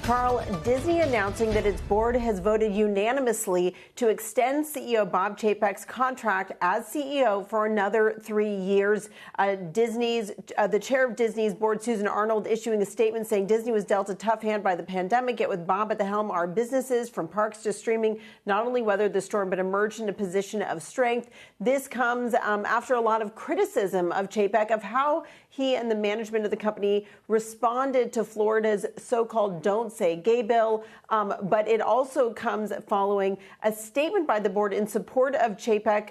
Carl, Disney announcing that its board has voted unanimously to extend CEO Bob Chapek's contract as CEO for another 3 years. The chair of Disney's board, Susan Arnold, issuing a statement saying Disney was dealt a tough hand by the pandemic, yet with Bob at the helm, our businesses from parks to streaming not only weathered the storm but emerged in a position of strength. This comes after a lot of criticism of Chapek of how he and the management of the company responded to Florida's so-called Don't Say Gay bill, but it also comes following a statement by the board in support of Chapek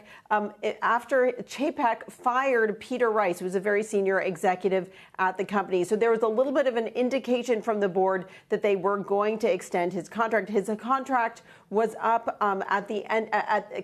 after Chapek fired Peter Rice, who was a very senior executive at the company. So there was a little bit of an indication from the board that they were going to extend his contract. His contract was up at the end,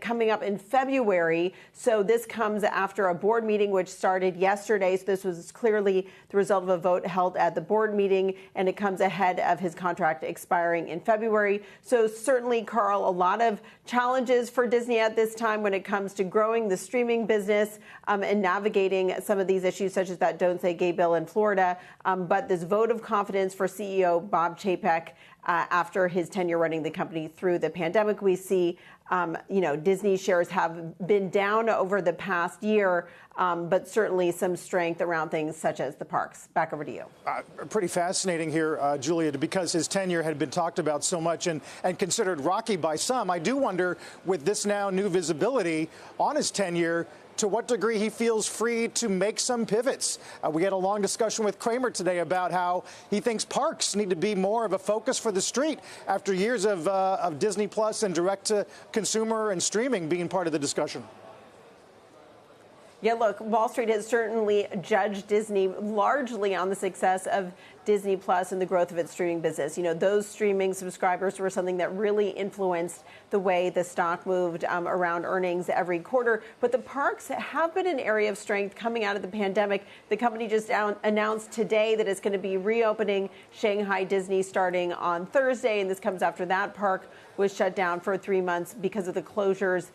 coming up in February. So this comes after a board meeting which started yesterday. So this was clearly the result of a vote held at the board meeting, and it comes ahead of his contract expiring in February. So certainly, Carl, a lot of challenges for Disney at this time when it comes to growing the streaming business and navigating some of these issues, such as that Don't Say Gay bill in Florida. But this vote of confidence for CEO Bob Chapek after his tenure running the company through the pandemic. We see, Disney shares have been down over the past year, but certainly some strength around things such as the parks. Back over to you. Pretty fascinating here, Julia, because his tenure had been talked about so much and considered rocky by some. I do wonder, with this now new visibility on his tenure, to what degree he feels free to make some pivots. We had a long discussion with Kramer today about how he thinks parks need to be more of a focus for the street after years of Disney Plus and direct-to-consumer and streaming being part of the discussion. Yeah, look, Wall Street has certainly judged Disney largely on the success of Disney Plus and the growth of its streaming business. You know, those streaming subscribers were something that really influenced the way the stock moved around earnings every quarter. But the parks have been an area of strength coming out of the pandemic. The company just announced today that it's going to be reopening Shanghai Disney starting on Thursday. And this comes after that park was shut down for 3 months because of the closures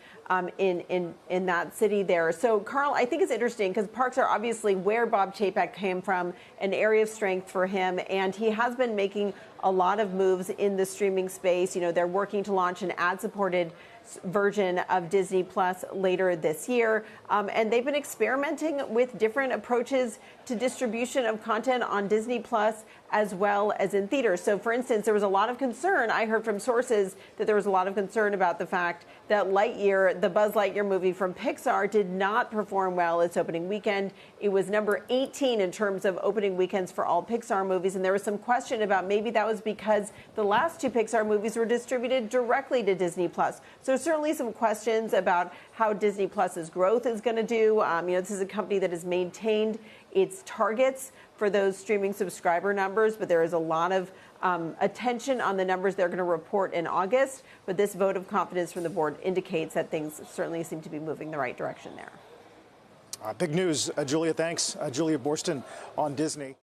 in that city there. So, Carl, I think it's interesting because parks are obviously where Bob Chapek came from, an area of strength for him, and he has been making a lot of moves in the streaming space. You know, they're working to launch an ad-supported version of Disney Plus later this year. And they've been experimenting with different approaches to distribution of content on Disney Plus as well as in theaters. So, for instance, there was a lot of concern. I heard from sources that there was a lot of concern about the fact that Lightyear, the Buzz Lightyear movie from Pixar, did not perform well its opening weekend. It was number 18 in terms of opening weekends for all Pixar movies. And there was some question about maybe that was because the last two Pixar movies were distributed directly to Disney Plus. So certainly some questions about how Disney Plus's growth is going to do. This is a company that has maintained its targets for those streaming subscriber numbers, but there is a lot of attention on the numbers they're going to report in August. But this vote of confidence from the board indicates that things certainly seem to be moving the right direction there. Big news, Julia. Thanks. Julia Borston on Disney.